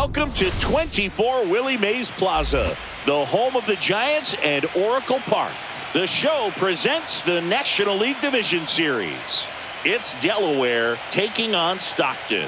Welcome to 24 Willie Mays Plaza, the home of the Giants and Oracle Park. The show presents the National League Division Series. It's Delaware taking on Stockton.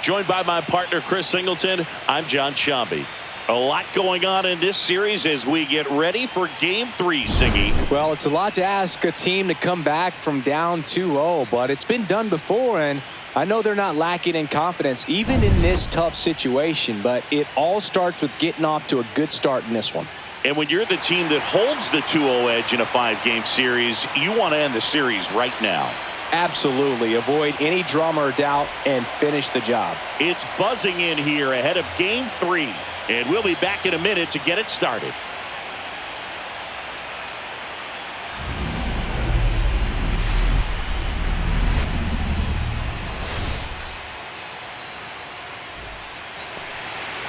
Joined by my partner, Chris Singleton, I'm John Shambi. A lot going on in this series as we get ready for Game 3, Singy. Well, it's a lot to ask a team to come back from down 2-0, but it's been done before, and I know they're not lacking in confidence, even in this tough situation, but it all starts with getting off to a good start in this one. And when you're the team that holds the 2-0 edge in a 5-game series, you want to end the series right now. Absolutely. Avoid any drama or doubt and finish the job. It's buzzing in here ahead of Game 3. And we'll be back in a minute to get it started.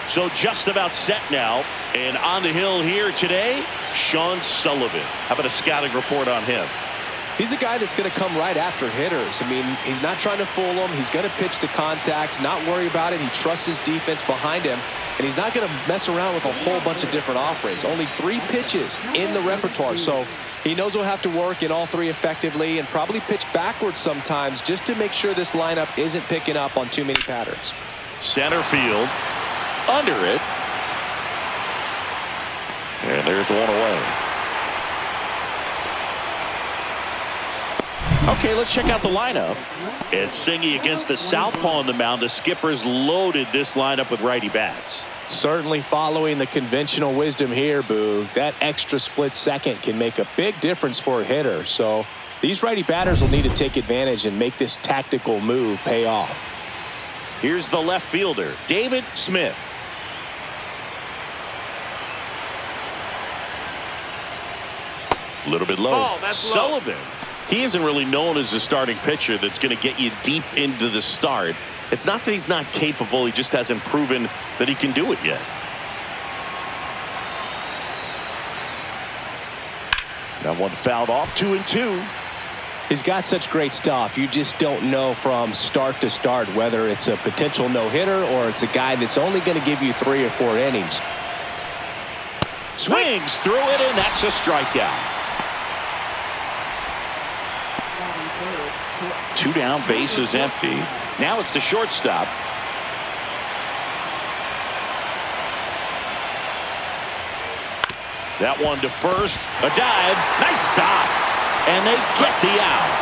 So just about set now. And on the hill here today, Sean Sullivan. How about a scouting report on him? He's a guy that's going to come right after hitters. I mean, he's not trying to fool them. He's going to pitch the contacts, not worry about it. He trusts his defense behind him, and he's not going to mess around with a whole bunch of different offerings. Only 3 pitches in the repertoire, so he knows he'll have to work in all 3 effectively and probably pitch backwards sometimes just to make sure this lineup isn't picking up on too many patterns. Center field, under it, and there's one away. Okay, let's check out the lineup. And Singy against the southpaw on the mound. The skipper's loaded this lineup with righty bats. Certainly following the conventional wisdom here, Boo. That extra split second can make a big difference for a hitter. So these righty batters will need to take advantage and make this tactical move pay off. Here's the left fielder, David Smith. A little bit low. Oh, that's Sullivan. He isn't really known as a starting pitcher that's going to get you deep into the start. It's not that he's not capable. He just hasn't proven that he can do it yet. That one fouled off, 2-2. He's got such great stuff. You just don't know from start to start whether it's a potential no-hitter or it's a guy that's only going to give you 3 or 4 innings. Swings through it, and that's a strikeout. 2 down, base is empty. Now it's the shortstop. That one to first. A dive. Nice stop. And they get the out.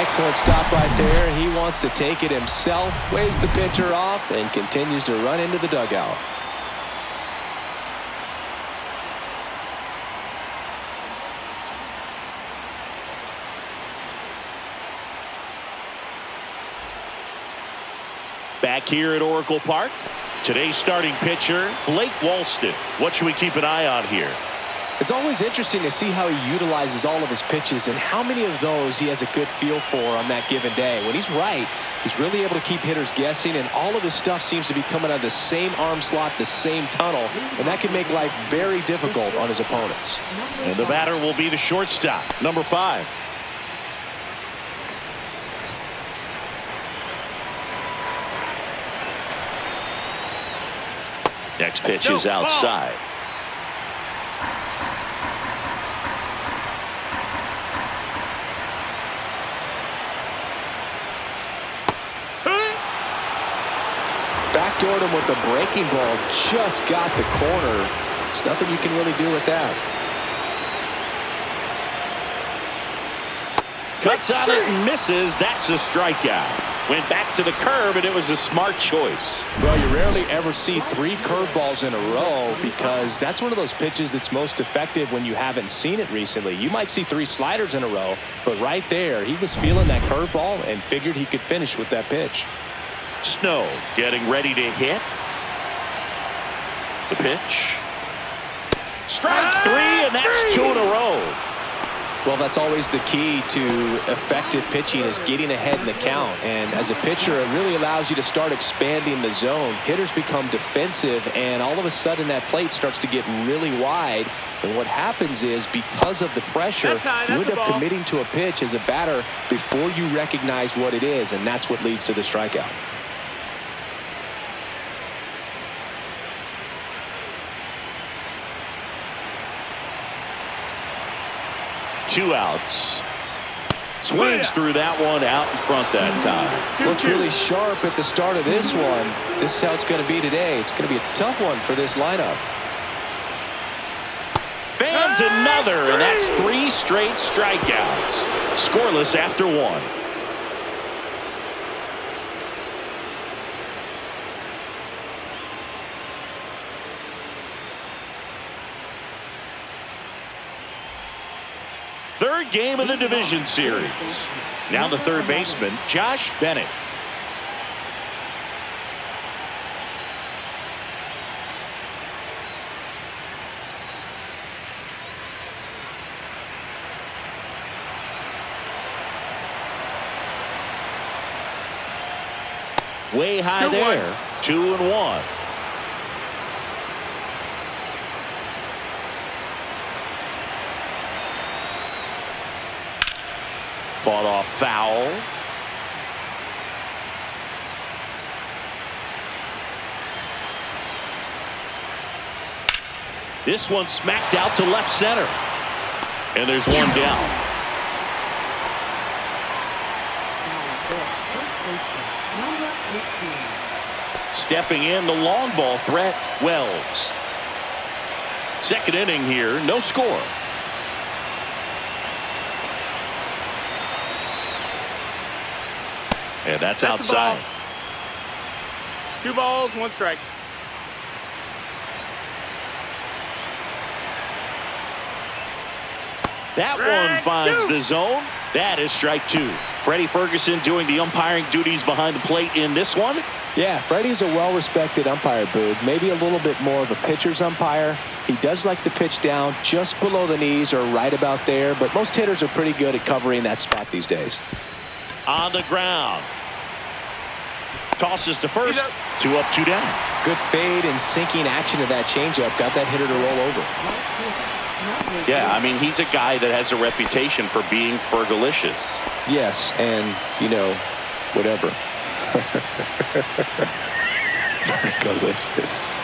Excellent stop right there. He wants to take it himself, waves the pitcher off, and continues to run into the dugout. Back here at Oracle Park, today's starting pitcher, Blake Walston. What should we keep an eye on here? It's always interesting to see how he utilizes all of his pitches and how many of those he has a good feel for on that given day. When he's right, he's really able to keep hitters guessing, and all of his stuff seems to be coming out of the same arm slot, the same tunnel, and that can make life very difficult on his opponents. And the batter will be the shortstop, number 5. Next pitch is outside. Backdoored him with a breaking ball. Just got the corner. There's nothing you can really do with that. Cuts on it and misses. That's a strikeout. Went back to the curve, and it was a smart choice. Well, you rarely ever see 3 curveballs in a row because that's one of those pitches that's most effective when you haven't seen it recently. You might see 3 sliders in a row, but right there, he was feeling that curveball and figured he could finish with that pitch. Snow getting ready to hit. The pitch. Strike 3, and that's 2 in a row. Well, that's always the key to effective pitching, is getting ahead in the count. And as a pitcher, it really allows you to start expanding the zone. Hitters become defensive, and all of a sudden that plate starts to get really wide. And what happens is, because of the pressure, you end up committing to a pitch as a batter before you recognize what it is, and that's what leads to the strikeout. Two outs. Swings through that one, out in front that time. Looks really sharp at the start of this one. This is how it's going to be today. It's going to be a tough one for this lineup. Fans another, and that's 3 straight strikeouts. Scoreless after 1. Third game of the division series. Now the third baseman, Josh Bennett. Way high there. 2-1. Fought off foul. This one smacked out to left center. And there's one down. Stepping in, the long ball threat, Wells. Second inning here, no score. And that's outside. 2 balls, 1 strike. That one finds the zone. That is strike 2. Freddie Ferguson doing the umpiring duties behind the plate in this one. Yeah, Freddie's a well-respected umpire, Boog. Maybe a little bit more of a pitcher's umpire. He does like to pitch down just below the knees or right about there, but most hitters are pretty good at covering that spot these days. On the ground. Tosses to first. 2 up, 2 down. Good fade and sinking action of that changeup. Got that hitter to roll over. Yeah, I mean, he's a guy that has a reputation for being fergalicious. Yes, and, you know, whatever. Fergalicious.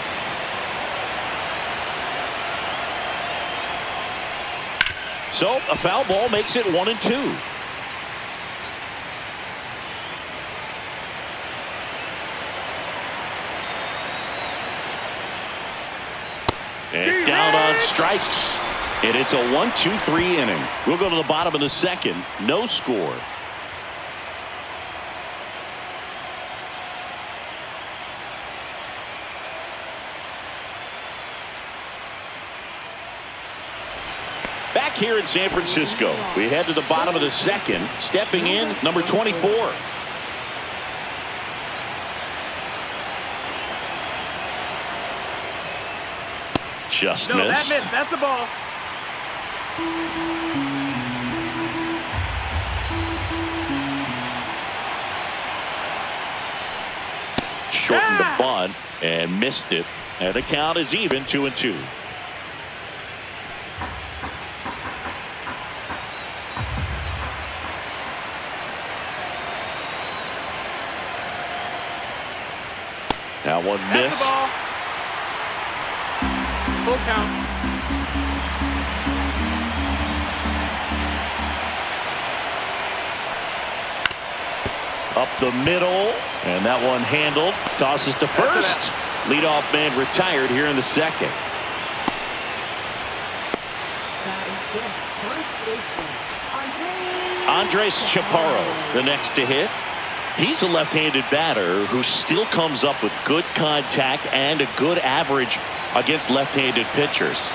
So, a foul ball makes it 1-2. And down on strikes. And it's a 1-2-3 inning. We'll go to the bottom of the second. No score. Back here in San Francisco, we head to the bottom of the second. Stepping in, number 24. Just No, missed. that missed. That's a ball. Shortened the bunt and missed it. And the count is even, 2-2. That one missed. Full count. Up the middle, and that one handled. Tosses to first. Leadoff man retired here in the second. Andres Chaparro, the next to hit. He's a left-handed batter who still comes up with good contact and a good average against left-handed pitchers.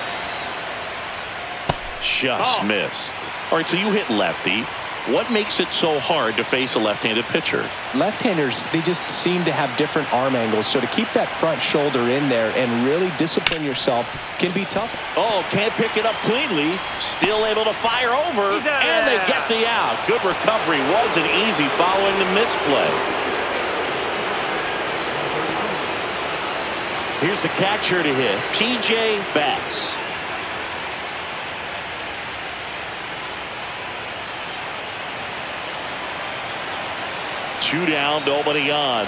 Just missed. All right, so you hit lefty. What makes it so hard to face a left-handed pitcher? Left-handers, they just seem to have different arm angles. So to keep that front shoulder in there and really discipline yourself can be tough. Oh, can't pick it up cleanly. Still able to fire over. And they get the out. Good recovery. Wasn't easy following the misplay. Here's the catcher to hit, P.J. Bass. Two down, nobody on.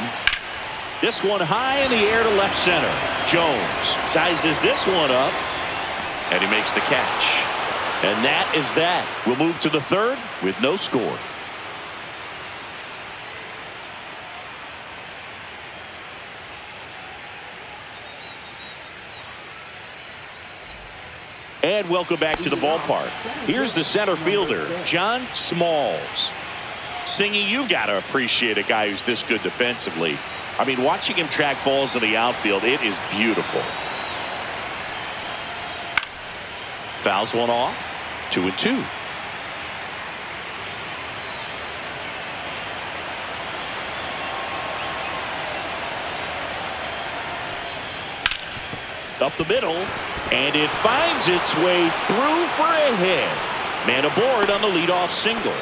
This one high in the air to left center. Jones sizes this one up, and he makes the catch. And that is that. We'll move to the third with no score. And welcome back to the ballpark. Here's the center fielder, John Smalls. Singy, you got to appreciate a guy who's this good defensively. I mean, watching him track balls in the outfield, it is beautiful. Fouls one off. 2-2. Up the middle, and it finds its way through for a hit. Man aboard on the leadoff single.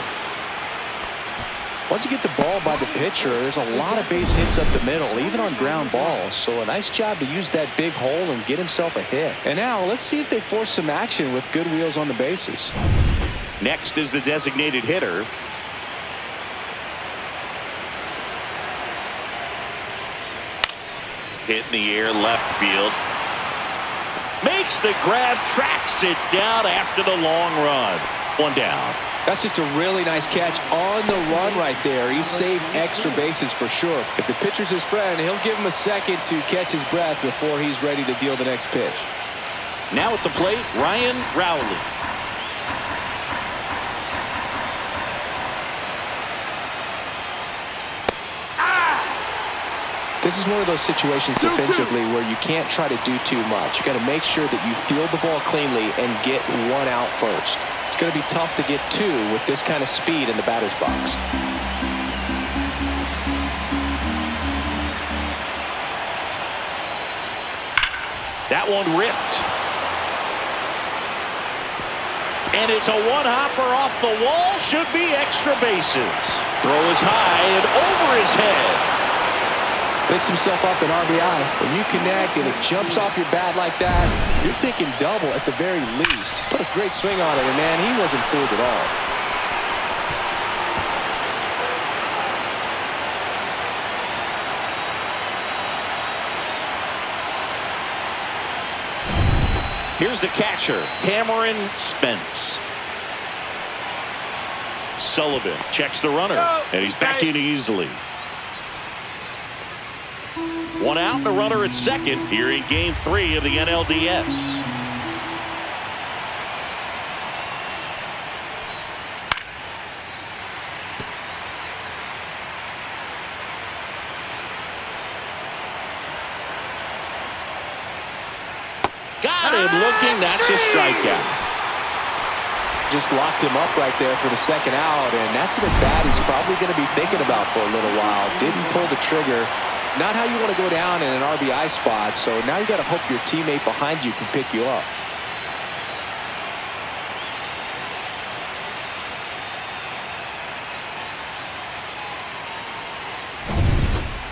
Once you get the ball by the pitcher, there's a lot of base hits up the middle, even on ground balls. So a nice job to use that big hole and get himself a hit. And now let's see if they force some action with good wheels on the bases. Next is the designated hitter. Hit in the air, left field. Makes the grab, tracks it down after the long run. One down. That's just a really nice catch on the run right there. He saved extra bases for sure. If the pitcher's his friend, he'll give him a second to catch his breath before he's ready to deal the next pitch. Now at the plate, Ryan Rowley. This is one of those situations defensively where you can't try to do too much. You got to make sure that you field the ball cleanly and get one out first. It's going to be tough to get two with this kind of speed in the batter's box. That one ripped. And it's a one-hopper off the wall. Should be extra bases. Throw is high and over his head. Picks himself up an RBI. When you connect and it jumps off your bat like that, you're thinking double at the very least. Put a great swing on it, and man, he wasn't fooled at all. Here's the catcher, Cameron Spence. Sullivan checks the runner, and he's back in easily. One out and a runner at second here in Game 3 of the NLDS. Got him looking. That's a strikeout. Just locked him up right there for the second out, and that's an at-bat he's probably going to be thinking about for a little while. Didn't pull the trigger. Not how you want to go down in an RBI spot, so now you got to hope your teammate behind you can pick you up.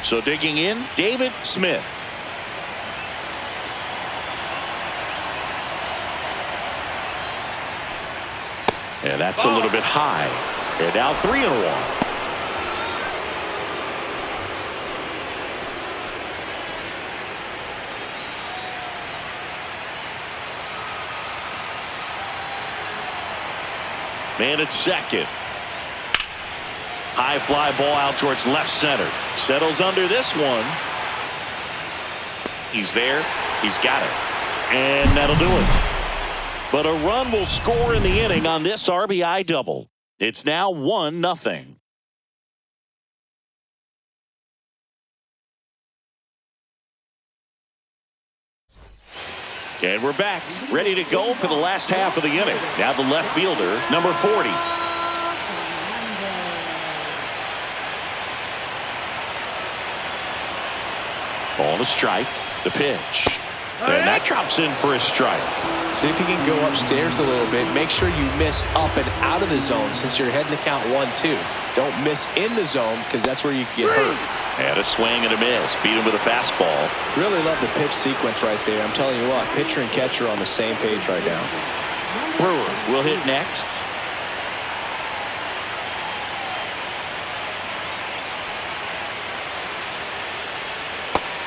So digging in, David Smith. And that's a little bit high. And now 3-1. Man at second. High fly ball out towards left center. Settles under this one. He's there. He's got it. And that'll do it. But a run will score in the inning on this RBI double. It's now 1-0. And we're back, ready to go for the last half of the inning. Now the left fielder, number 40. Ball to strike. The pitch. And that drops in for a strike. See if you can go upstairs a little bit. Make sure you miss up and out of the zone since you're heading to count 1-2. Don't miss in the zone because that's where you get hurt. And a swing and a miss. Beat him with a fastball. Really love the pitch sequence right there. I'm telling you what, pitcher and catcher are on the same page right now. Brewer will hit next.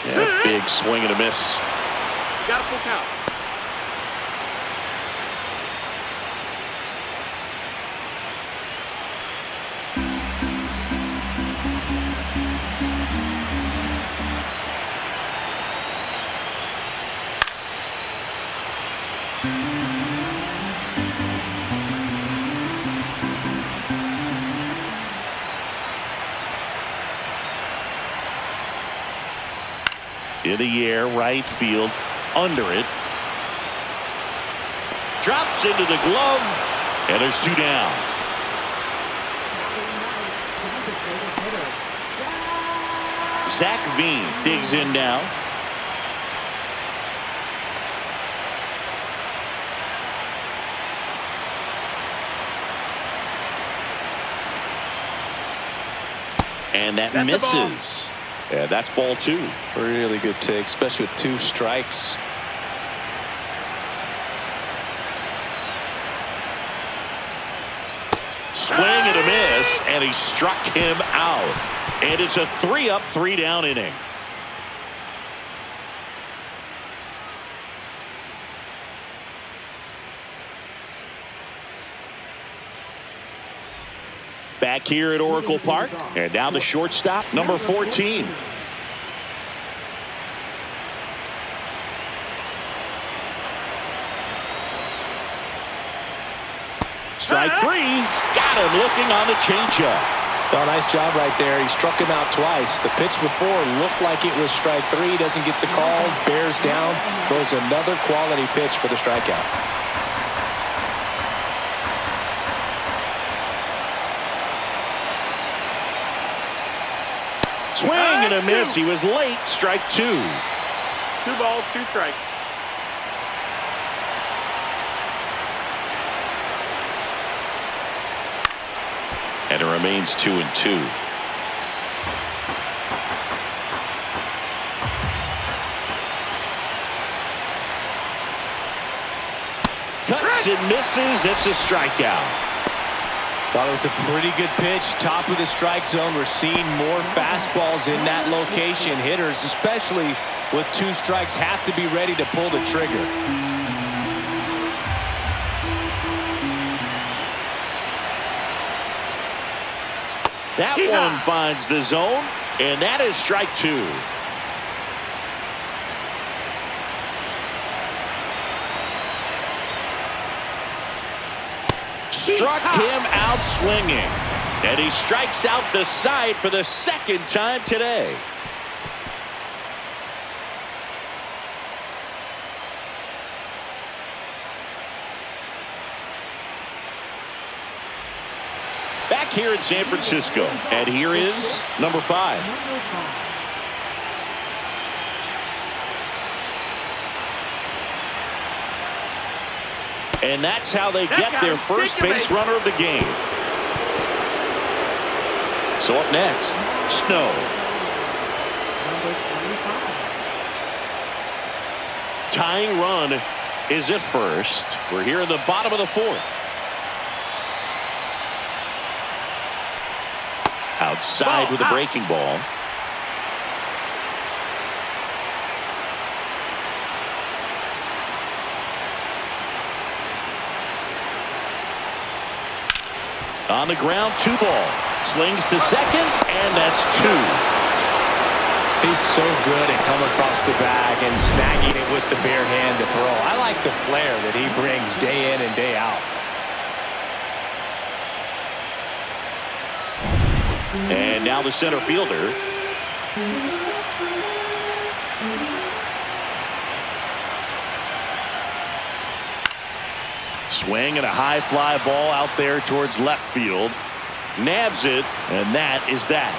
Yeah, big swing and a miss. Got a full count. In the air, right field, under it. Drops into the glove, and there's 2 down. Zach Veen digs in now. And that That's misses. Yeah, that's ball 2. Really good take, especially with 2 strikes. Swing and a miss, and he struck him out. And it's a 3-up, 3-down inning. Back here at Oracle Park, and now the shortstop, number 14. Strike 3. Got him looking on the changeup. Oh, nice job right there. He struck him out twice. The pitch before looked like it was strike 3. Doesn't get the call. Bears down. Throws another quality pitch for the strikeout. Swing and a miss. He was late. Strike 2. 2 balls, 2 strikes. And it remains 2-2. Cuts and misses. It's a strikeout. Thought it was a pretty good pitch. Top of the strike zone. We're seeing more fastballs in that location. Hitters, especially with 2 strikes, have to be ready to pull the trigger. That one finds the zone, and that is strike 2. Struck him out swinging, and he strikes out the side for the 2nd time today. Back here in San Francisco, and here is number 5. And that's how they get their first base runner of the game. So up next, Snow. Tying run is at first. We're here in the bottom of the 4th. Outside with a breaking ball. On the ground, 2 ball. Slings to second, and that's 2. He's so good at coming across the bag and snagging it with the bare hand to throw. I like the flair that he brings day in and day out. And now the center fielder. Swing and a high fly ball out there towards left field. Nabs it, and that is that.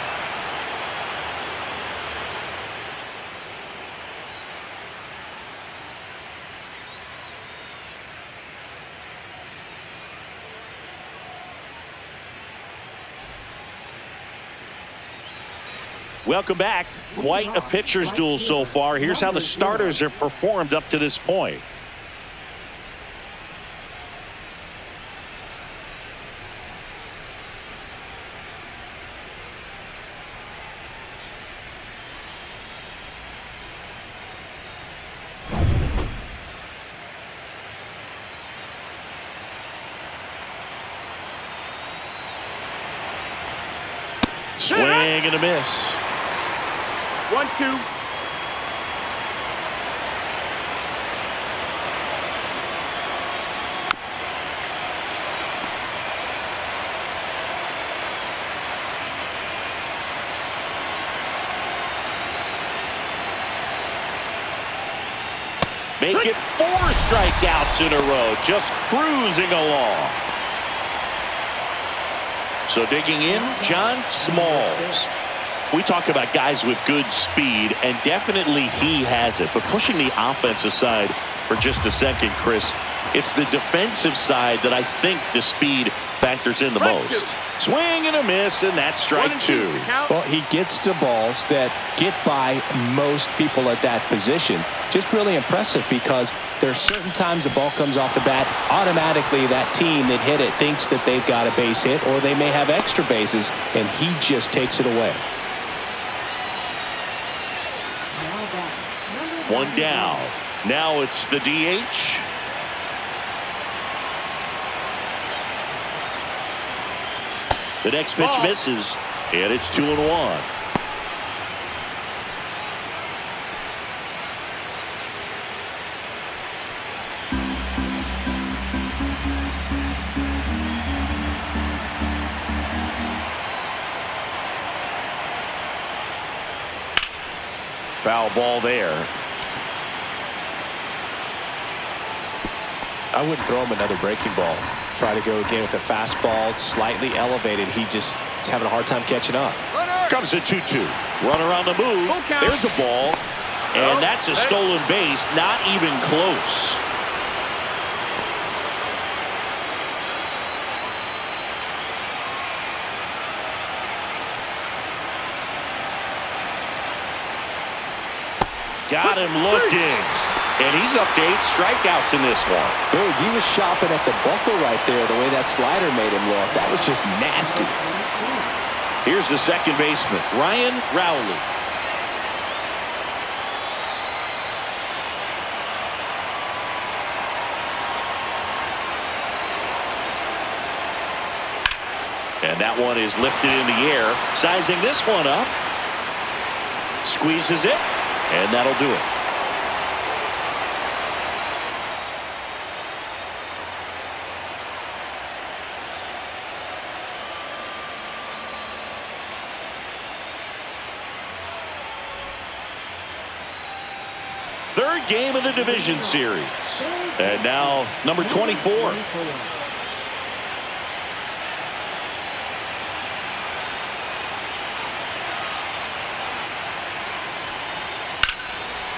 Welcome back. Quite a pitcher's duel so far. Here's how the starters have performed up to this point. Swing and a miss. 1-2. Make it 4 strikeouts in a row. Just cruising along. So digging in, John Smalls. We talk about guys with good speed, and definitely he has it. But pushing the offense aside for just a second, Chris, it's the defensive side that I think the speed factors in the most. Swing and a miss, and that's strike 2. Well, he gets to balls that get by most people at that position. Just really impressive because there's certain times the ball comes off the bat, automatically that team that hit it thinks that they've got a base hit, or they may have extra bases, and he just takes it away. One down. Now it's the DH. The next pitch misses, and it's 2-1. Foul ball there. I wouldn't throw him another breaking ball. Try to go again with the fastball, slightly elevated. He just is having a hard time catching up. Comes the 2-2. Runner on the move. There's a ball. And that's a stolen base. Not even close. Got him looking. And he's up to 8 strikeouts in this one. Dude, he was shopping at the buckle right there, the way that slider made him look. That was just nasty. Here's the second baseman, Ryan Rowley. And that one is lifted in the air. Sizing this one up. Squeezes it. And that'll do it. Third game of the division series. And now number 24.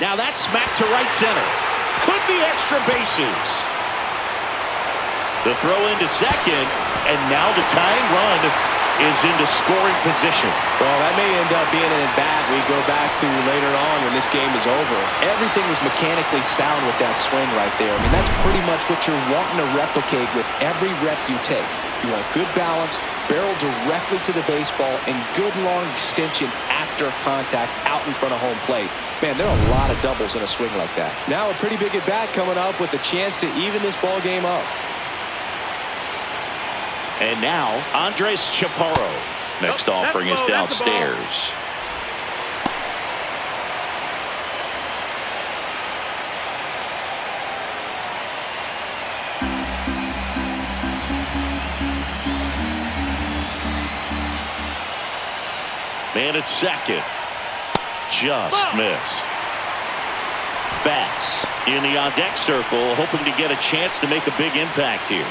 Now that's smacked to right center. Could be extra bases. The throw into second, and now the tying run is into scoring position. Well, that may end up being an at-bat we go back to later on when this game is over. Everything was mechanically sound with that swing right there. I mean, that's pretty much what you're wanting to replicate with every rep you take. You want good balance, barrel directly to the baseball, and good long extension after contact out in front of home plate. Man, there are a lot of doubles in a swing like that. Now a pretty big at-bat coming up with a chance to even this ball game up. And now, Andres Chaparro. Next offering is downstairs. Man at second. Just missed. Bass in the on-deck circle, hoping to get a chance to make a big impact here.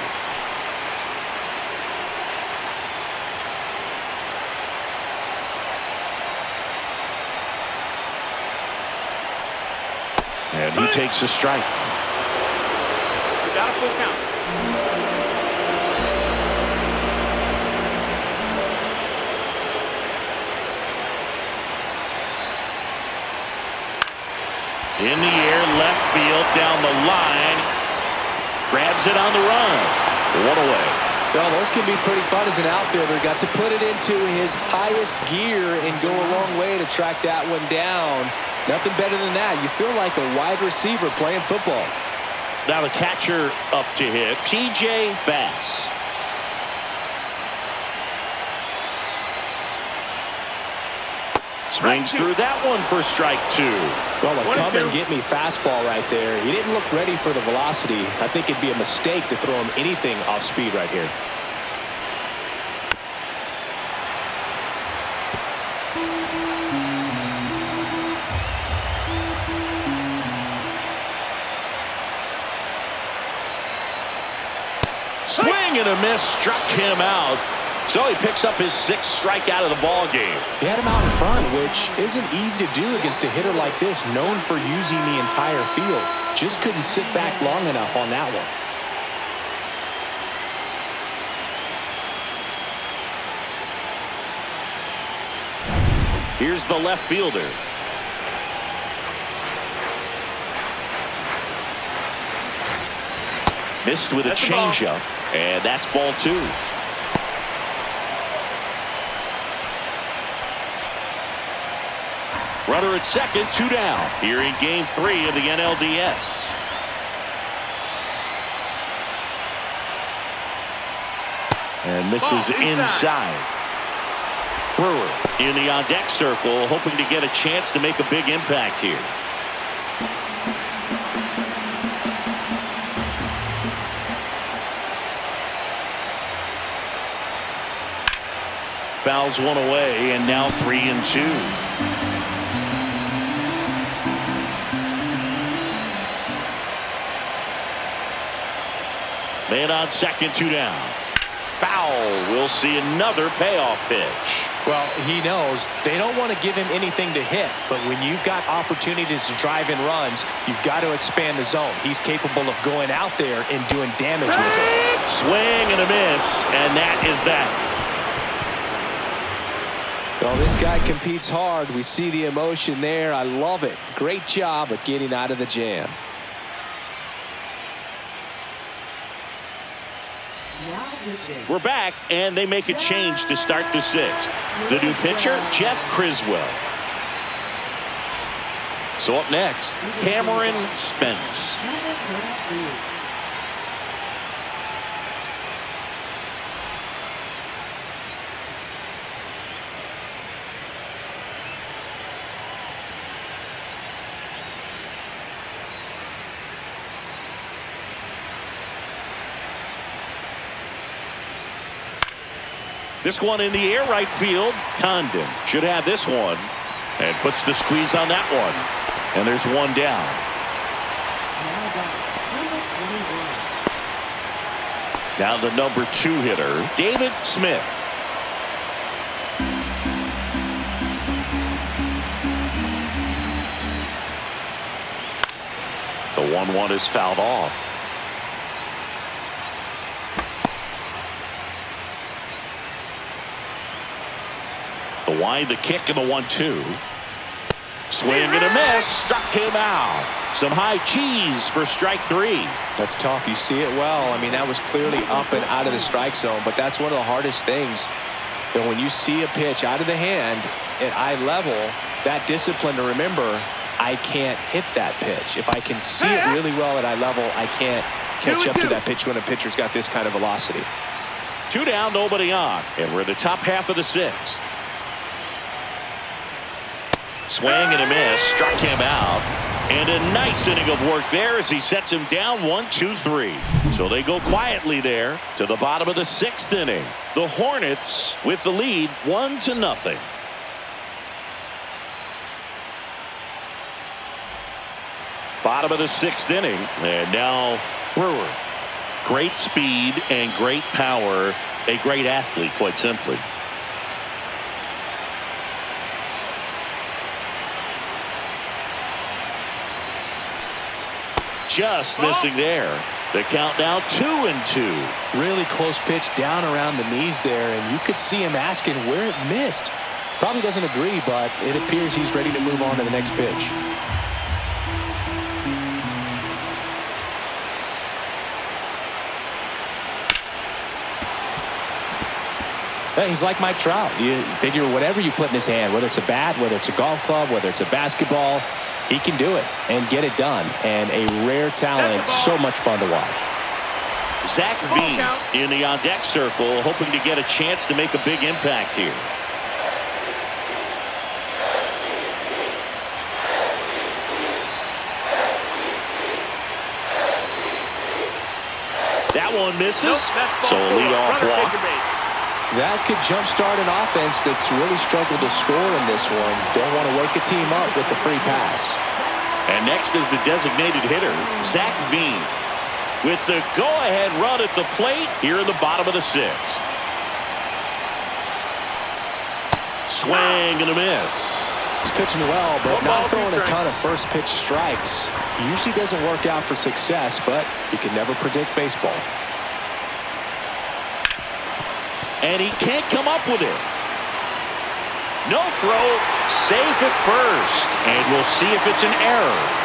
And he takes a strike. Got a full count. In the air, left field, down the line. Grabs it on the run. One away. Well, those can be pretty fun as an outfielder. Got to put it into his highest gear and go a long way to track that one down. Nothing better than that. You feel like a wide receiver playing football. Now the catcher up to hit, P.J. Bass. Swings through that one for strike two. Well, a come and get me fastball right there. He didn't look ready for the velocity. I think it'd be a mistake to throw him anything off speed right here. Swing and a miss, struck him out. So he picks up his 6th strikeout of the ball game. He had him out in front, which isn't easy to do against a hitter like this, known for using the entire field. Just couldn't sit back long enough on that one. Here's the left fielder. Missed with a changeup, and that's ball 2. Runner at second, 2 down. Here in game 3 of the NLDS. And misses inside. Brewer in the on-deck circle, hoping to get a chance to make a big impact here. Fouls one away, and now 3-2. Man on second, 2 down. Foul. We'll see another payoff pitch. Well, he knows they don't want to give him anything to hit, but when you've got opportunities to drive in runs, you've got to expand the zone. He's capable of going out there and doing damage with it. Swing and a miss, and that is that. Well, this guy competes hard. We see the emotion there. I love it. Great job of getting out of the jam. We're back, and they make a change to start the 6th. The new pitcher, Jeff Criswell. So up next, Cameron Spence. This one in the air, right field. Condon should have this one and puts the squeeze on that one. And there's one down. Now the number 2 hitter, David Smith. The 1-1 is fouled off. The wind, the kick, and the 1-2. Swing and a miss. Struck him out. Some high cheese for strike 3. That's tough. You see it well. I mean, that was clearly up and out of the strike zone, but that's one of the hardest things. And when you see a pitch out of the hand at eye level, that discipline to remember, I can't hit that pitch. If I can see it really well at eye level, I can't catch up to that pitch when a pitcher's got this kind of velocity. 2 down, nobody on. And we're in the top half of the 6th. Swing and a miss, struck him out. And a nice inning of work there as he sets him down 1-2-3. So they go quietly there to the bottom of the 6th inning. The Hornets with the lead 1-0. Bottom of the 6th inning. And now Brewer. Great speed and great power. A great athlete, quite simply. Just missing there. The count now 2-2. Really close pitch down around the knees there, and you could see him asking where it missed. Probably doesn't agree, but it appears he's ready to move on to the next pitch. Yeah, he's like Mike Trout. You figure whatever you put in his hand, whether it's a bat, whether it's a golf club, whether it's a basketball, he can do it and get it done. And a rare talent, so much fun to watch. Zach Veen in the on-deck circle, hoping to get a chance to make a big impact here. That one misses, so a leadoff walk. That could jumpstart an offense that's really struggled to score in this one. Don't want to wake a team up with the free pass. And next is the designated hitter, Zach Veen, with the go-ahead run at the plate here in the bottom of the sixth. Swing and a miss. He's pitching well, but not throwing a ton of first pitch strikes. Usually doesn't work out for success, but you can never predict baseball. And he can't come up with it. No throw, safe at first, and we'll see if it's an error.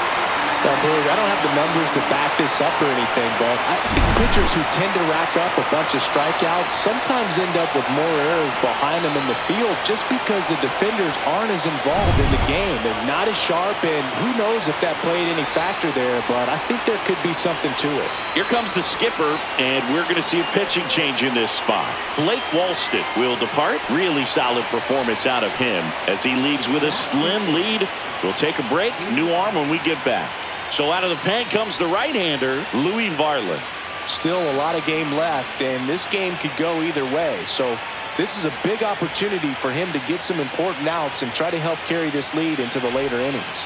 Now, Boog, I don't have the numbers to back this up or anything, but I think pitchers who tend to rack up a bunch of strikeouts sometimes end up with more errors behind them in the field just because the defenders aren't as involved in the game. They're not as sharp, and who knows if that played any factor there, but I think there could be something to it. Here comes the skipper, and we're going to see a pitching change in this spot. Blake Wallstedt will depart. Really solid performance out of him as he leaves with a slim lead. We'll take a break. New arm when we get back. So out of the pen comes the right-hander, Louis Varland. Still a lot of game left, and this game could go either way. So this is a big opportunity for him to get some important outs and try to help carry this lead into the later innings.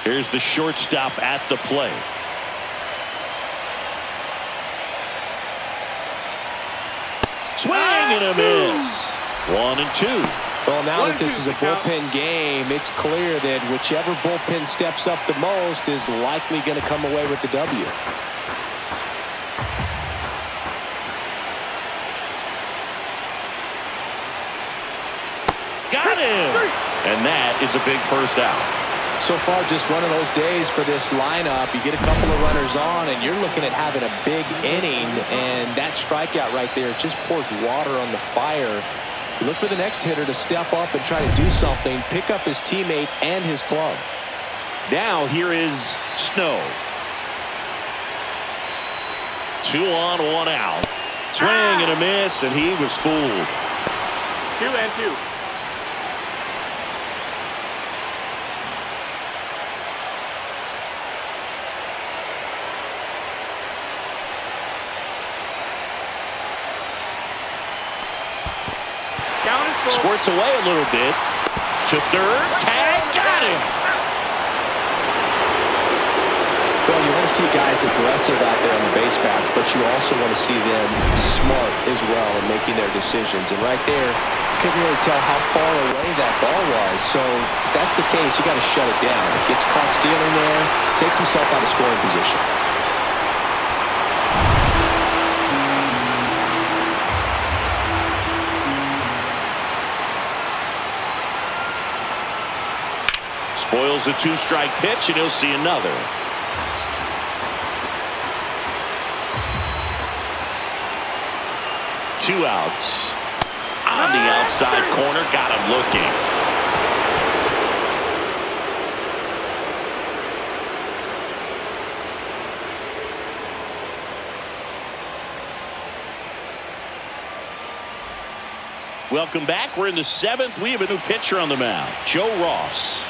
Here's the shortstop at the plate. Swing and a miss. 1-2. Well, now that this is a bullpen game, it's clear that whichever bullpen steps up the most is likely going to come away with the W. Got him! And that is a big first out. So far, just one of those days for this lineup. You get a couple of runners on, and you're looking at having a big inning, and that strikeout right there just pours water on the fire. You look for the next hitter to step up and try to do something, pick up his teammate and his club. Now here is Snow. 2 on, 1 out. Swing and a miss, and he was fooled. 2-2. Squirts away a little bit. To third. Tag. Got him. Well, you want to see guys aggressive out there on the base paths, but you also want to see them smart as well in making their decisions. And right there, you couldn't really tell how far away that ball was. So if that's the case, you got to shut it down. If gets caught stealing there, takes himself out of scoring position. Spoils the 2-strike pitch, and he'll see another. Two outs. On the outside corner, got him looking. Welcome back. We're in the 7th. We have a new pitcher on the mound, Joe Ross.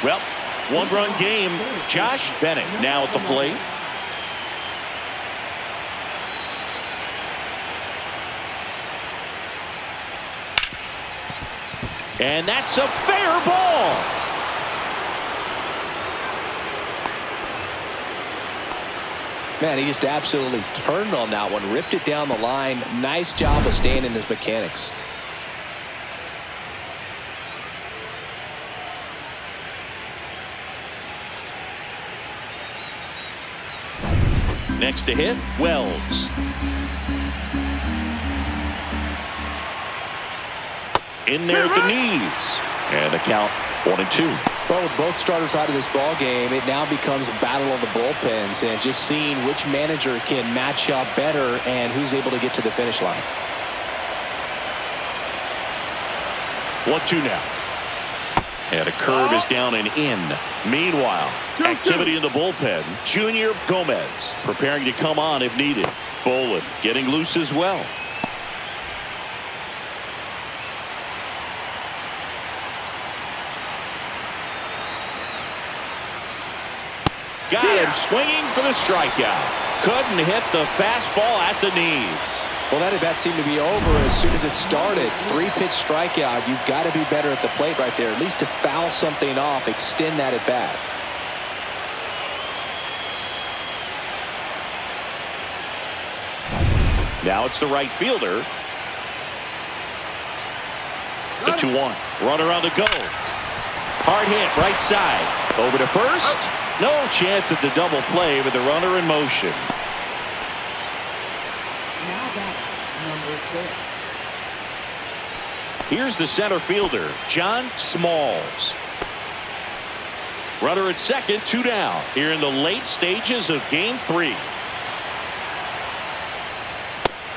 Well, 1-run game. Josh Bennett now at the plate. And that's a fair ball. Man, he just absolutely turned on that one, ripped it down the line. Nice job of staying in his mechanics. Next to hit, Wells. In there at the knees. And the count 1-2. Well, with both starters out of this ball game, it now becomes a battle of the bullpens and just seeing which manager can match up better and who's able to get to the finish line. 1-2 now. And a curve is down and in. Meanwhile, activity in the bullpen. Junior Gomez preparing to come on if needed. Bolin getting loose as well. Got him swinging for the strikeout. Couldn't hit the fastball at the knees. Well, that at bat seemed to be over as soon as it started. 3-pitch strikeout. You've got to be better at the plate right there. At least to foul something off, extend that at bat. Now it's the right fielder. The 2-1. Runner on the go. Hard hit right side. Over to first. No chance at the double play with the runner in motion. Now that's number 6. Here's the center fielder, John Smalls. Runner at second, 2 down. Here in the late stages of game 3.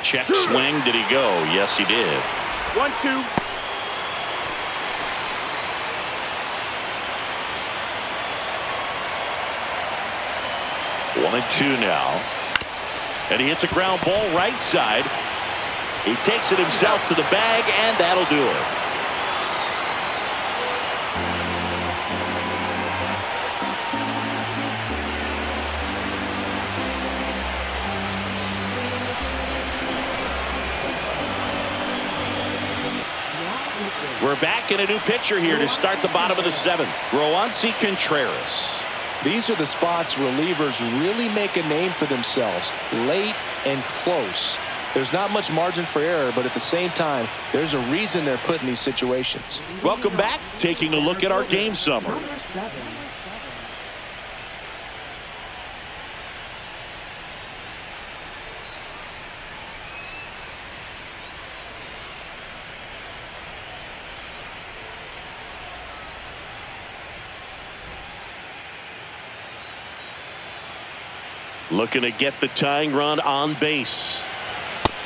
Check swing. Did he go? Yes, he did. 1-2. 1-2 now. And he hits a ground ball right side. He takes it himself to the bag, and that'll do it. We're back in a new pitcher here to start the bottom of the 7th. Roansy Contreras. These are the spots relievers really make a name for themselves. Late and close. There's not much margin for error, but at the same time, there's a reason they're put in these situations. Welcome back. Taking a look at our game summary. Number 7. Looking to get the tying run on base.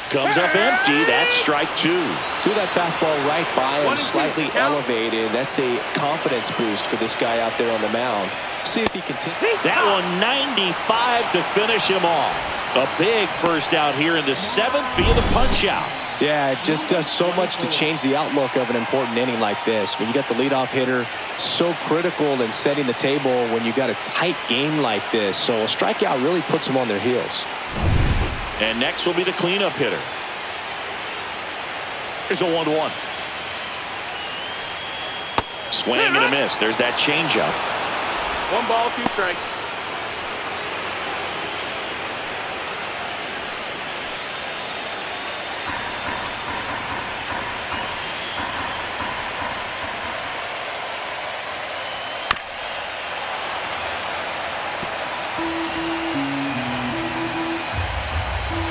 Comes up empty. That's strike 2. Threw that fastball right by him, slightly elevated. That's a confidence boost for this guy out there on the mound. See if he continues. That one 95 to finish him off. A big first out here in the 7th via the punch out. Yeah, it just does so much to change the outlook of an important inning like this. When you got the leadoff hitter, so critical in setting the table when you got a tight game like this. So a strikeout really puts them on their heels. And next will be the cleanup hitter. Here's a 1-1. Swing and a miss. There's that changeup. 1 ball, 2 strikes.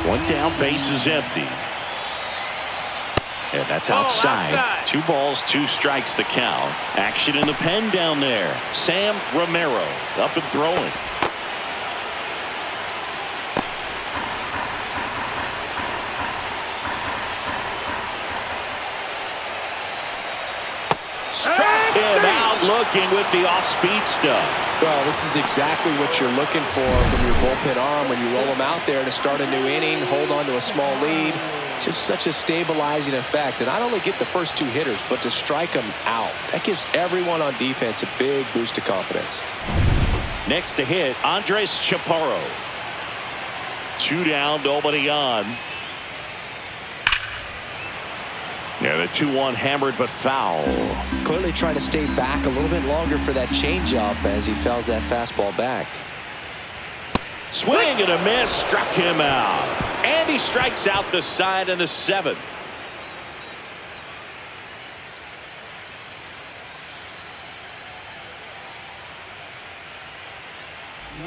One down, base is empty. And that's outside. 2 balls, 2 strikes the count. Action in the pen down there. Sam Romero up and throwing. Struck him out looking with the off-speed stuff. Well, this is exactly what you're looking for from your bullpen arm when you roll them out there to start a new inning, hold on to a small lead. Just such a stabilizing effect. And not only get the first 2 hitters, but to strike them out. That gives everyone on defense a big boost of confidence. Next to hit, Andres Chaparro. 2 down, nobody on. Yeah, the 2-1 hammered but foul. Clearly trying to stay back a little bit longer for that changeup as he fouls that fastball back. Swing and a miss, struck him out. And he strikes out the side in the 7th.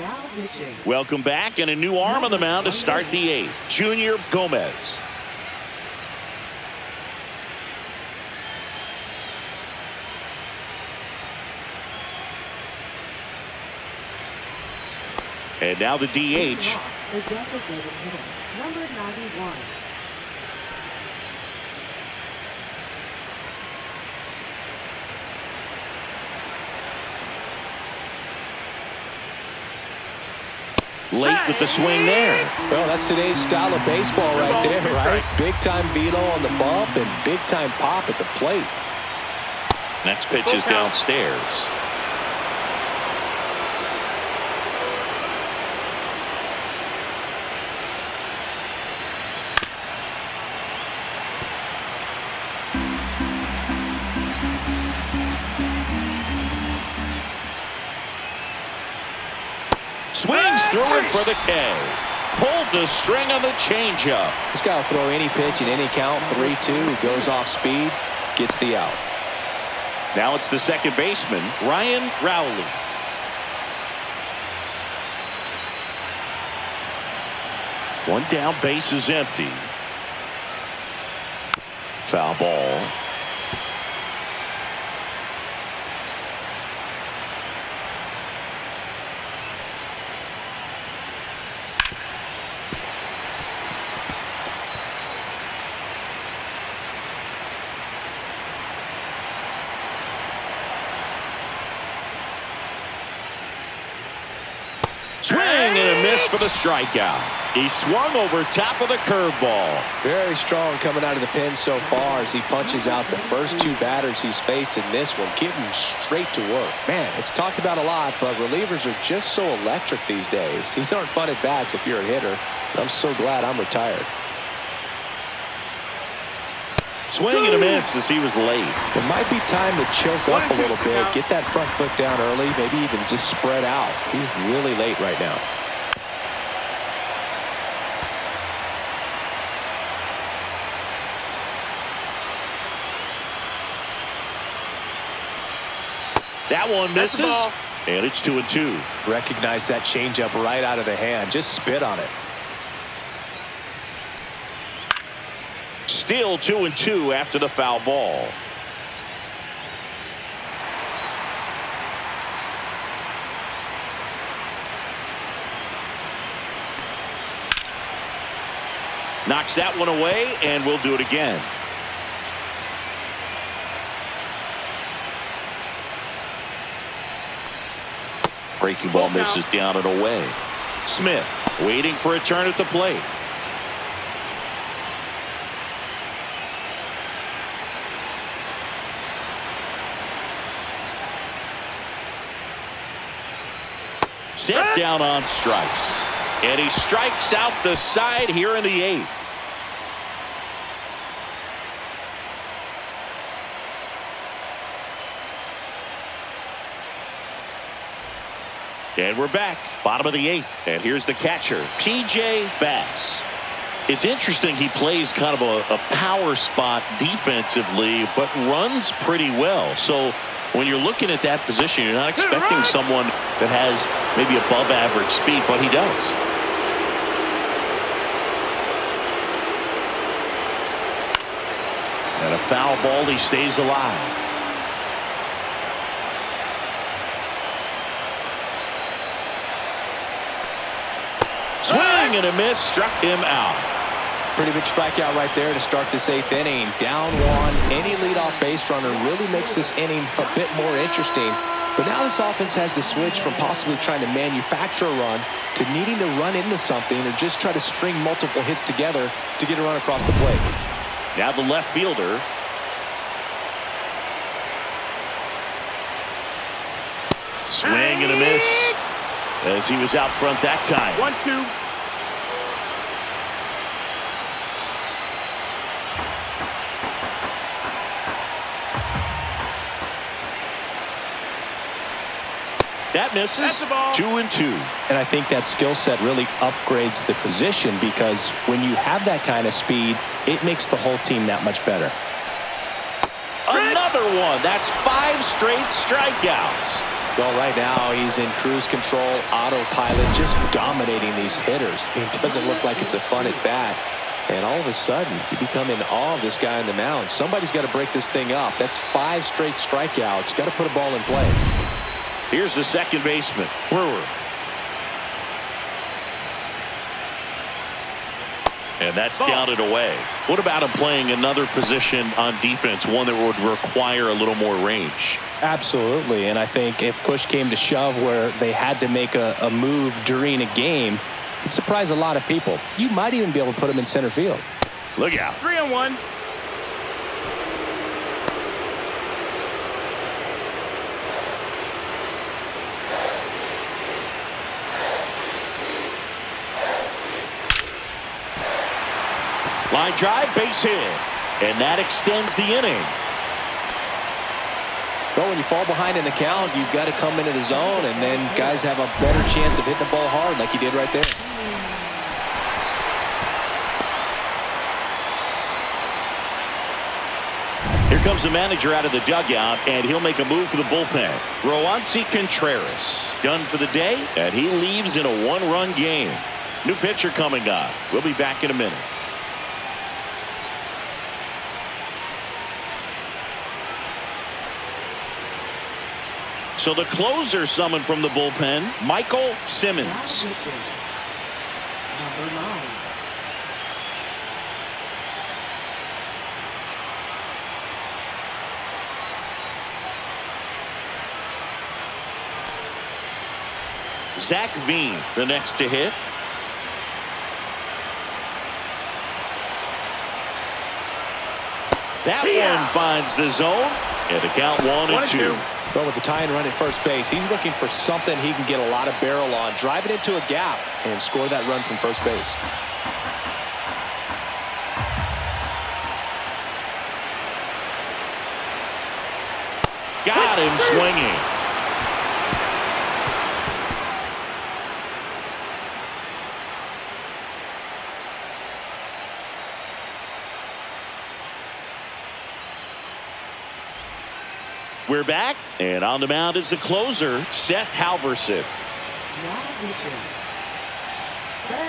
Now pitching. Welcome back, and a new arm on the mound to start the 8th. Junior Gomez. And now the DH. The designated hitter, number 91. Late with the swing there. Well, that's today's style of baseball right there, right? Big-time velo on the bump and big-time pop at the plate. Next pitch is downstairs. Swings through it for the K. Pulled the string on the changeup. This guy will throw any pitch in any count. 3-2. He goes off speed, gets the out. Now it's the second baseman, Ryan Rowley. One down, base is empty. Foul ball. Swing and a miss for the strikeout. He swung over top of the curveball. Very strong coming out of the pen so far as he punches out the first two batters he's faced in this one, getting straight to work. Man, it's talked about a lot, but relievers are just so electric these days. These aren't fun at bats if you're a hitter. I'm so glad I'm retired. Swing and a miss as he was late. It might be time to choke up a little bit, get that front foot down early, maybe even just spread out. He's really late right now. That one misses, and it's 2-2. Recognize that changeup right out of the hand. Just spit on it. Still 2-2 after the foul ball. Knocks that one away, and we'll do it again. Breaking ball misses down and away. Smith waiting for a turn at the plate. Set down on strikes. And he strikes out the side here in the 8th. And we're back. Bottom of the 8th. And here's the catcher, P.J. Bass. It's interesting he plays kind of a power spot defensively, but runs pretty well. So when you're looking at that position, you're not expecting someone that has maybe above average speed, but he does. And a foul ball, he stays alive. Swing and a miss, struck him out. Pretty big strikeout right there to start this 8th inning. Down one. Any leadoff base runner really makes this inning a bit more interesting. But now this offense has to switch from possibly trying to manufacture a run to needing to run into something or just try to string multiple hits together to get a run across the plate. Now the left fielder. Swing and a miss as he was out front that time. 1-2. That misses. That's the ball. 2-2. And I think that skill set really upgrades the position because when you have that kind of speed, it makes the whole team that much better. Another one. That's 5 straight strikeouts. Well, right now he's in cruise control, autopilot, just dominating these hitters. It doesn't look like it's a fun at bat. And all of a sudden, you become in awe of this guy on the mound. Somebody's got to break this thing up. That's 5 straight strikeouts. Got to put a ball in play. Here's the second baseman, Brewer. And that's down and away. What about him playing another position on defense, one that would require a little more range? Absolutely, and I think if push came to shove where they had to make a move during a game, it'd surprise a lot of people. You might even be able to put him in center field. Look out. 3-1. Line drive, base hit. And that extends the inning. Well, when you fall behind in the count, you've got to come into the zone, and then guys have a better chance of hitting the ball hard like he did right there. Here comes the manager out of the dugout, and he'll make a move for the bullpen. Roansy Contreras done for the day, and he leaves in a one-run game. New pitcher coming up. We'll be back in a minute. So the closer summoned from the bullpen, Michael Simmons. Number 9. Zach Veen, the next to hit. That one finds the zone, and the count 1-2. Well, with the tie and run at first base, he's looking for something he can get a lot of barrel on, drive it into a gap, and score that run from first base. Got him swinging. We're back, and on the mound is the closer, Seth Halverson. Now pitching. Seth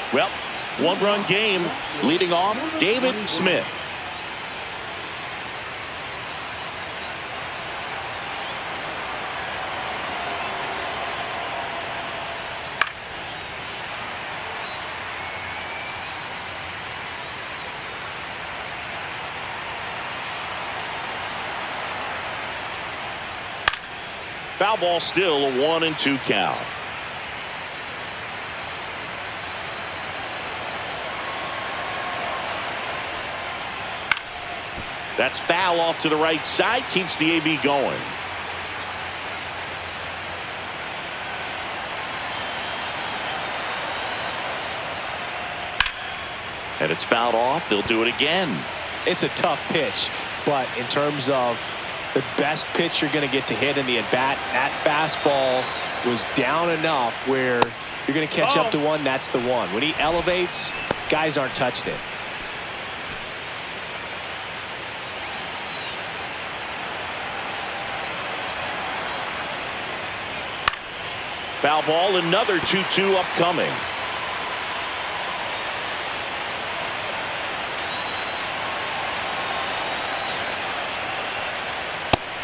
Halverson. Well, one-run game, leading off David Smith. Foul ball, still a 1-2 count. That's foul off to the right side, keeps the AB going. And it's fouled off. They'll do it again. It's a tough pitch, but in terms of the best pitch you're going to get to hit in the at-bat, that fastball was down enough where you're going to catch up to one. That's the one. When he elevates, guys aren't touched it. Foul ball, another 2-2 upcoming.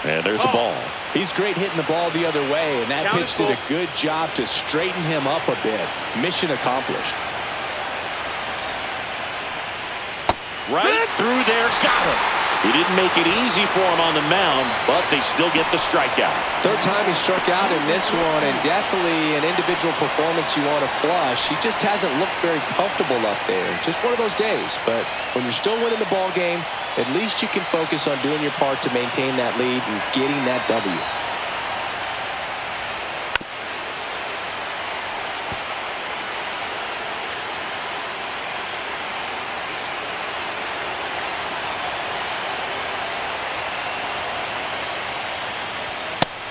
And there's a ball. He's great hitting the ball the other way, and that pitch did a good job to straighten him up a bit. Mission accomplished. Right through there, got him. He didn't make it easy for him on the mound, but they still get the strikeout. Third time he struck out in this one, and definitely an individual performance you want to flush. He just hasn't looked very comfortable up there. Just one of those days. But when you're still winning the ball game, at least you can focus on doing your part to maintain that lead and getting that W.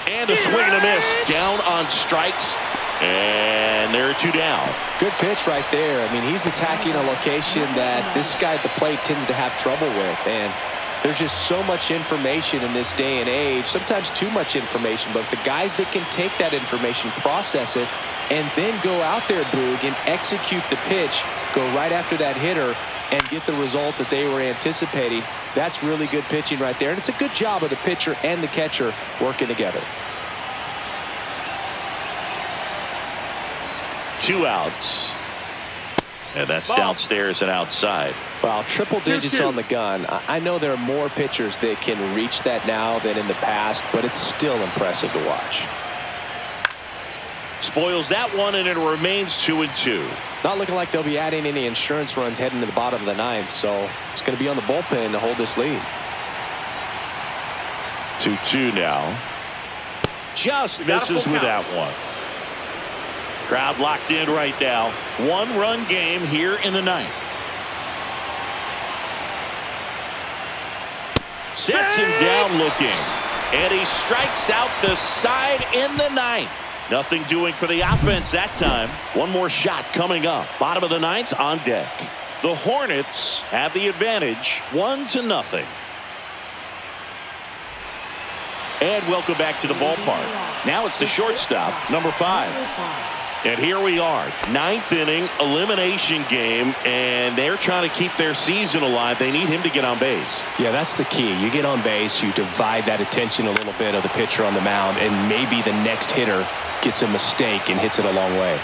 And a swing and a miss. Down on strikes. And there are two down. Good pitch right there. I mean, he's attacking a location that this guy at the plate tends to have trouble with. And there's just so much information in this day and age, sometimes too much information. But the guys that can take that information, process it, and then go out there, Boog, and execute the pitch, go right after that hitter, and get the result that they were anticipating, that's really good pitching right there. And it's a good job of the pitcher and the catcher working together. 2 outs. And that's downstairs and outside. Well, triple digits on the gun. I know there are more pitchers that can reach that now than in the past, but it's still impressive to watch. Spoils that one, and it remains 2-2. Not looking like they'll be adding any insurance runs heading to the bottom of the 9th, so it's going to be on the bullpen to hold this lead. 2-2 now. Just misses with that one. Crowd locked in right now. 1-run game here in the 9th. Sets him down looking. And he strikes out the side in the 9th. Nothing doing for the offense that time. One more shot coming up. Bottom of the 9th on deck. The Hornets have the advantage, 1-0. And welcome back to the ballpark. Now it's the shortstop, number 5. And here we are, 9th inning elimination game, and they're trying to keep their season alive. They need him to get on base. Yeah, that's the key. You get on base, you divide that attention a little bit of the pitcher on the mound, and maybe the next hitter gets a mistake and hits it a long way.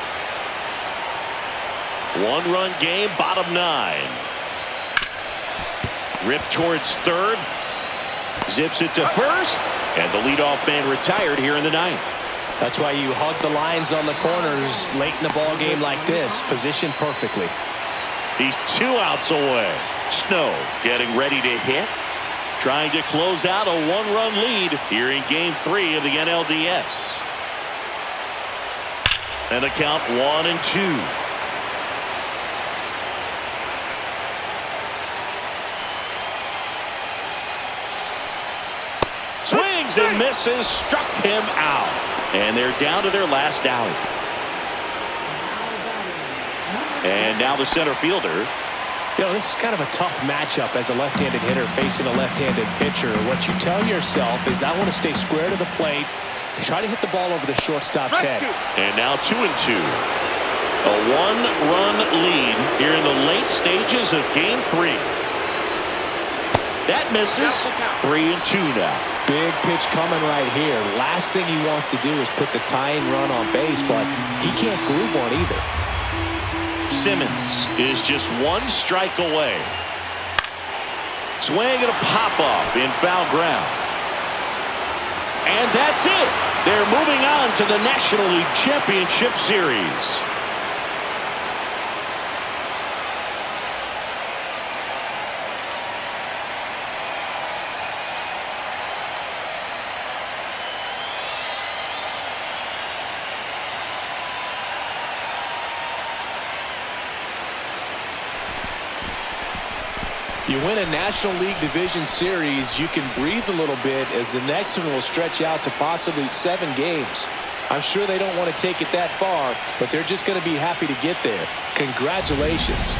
1-run game, bottom 9. Ripped towards third. Zips it to first. And the leadoff man retired here in the 9th. That's why you hug the lines on the corners late in the ball game like this. Positioned perfectly. He's 2 outs away. Snow getting ready to hit. Trying to close out a 1-run lead here in game 3 of the NLDS. And the count 1-2. Swings and misses, struck him out. And they're down to their last out. And now the center fielder. You know, this is kind of a tough matchup as a left-handed hitter facing a left-handed pitcher. What you tell yourself is, I want to stay square to the plate, try to hit the ball over the shortstop's head. And now 2-2. A 1-run lead here in the late stages of game 3. That misses. 3-2 now. Big pitch coming right here. Last thing he wants to do is put the tying run on base, but he can't groove one either. Simmons is just 1 strike away. Swing and a pop-up in foul ground. And that's it. They're moving on to the National League Championship Series. You win a National League Division Series, you can breathe a little bit, as the next one will stretch out to possibly 7 games. I'm sure they don't want to take it that far, but they're just going to be happy to get there. Congratulations.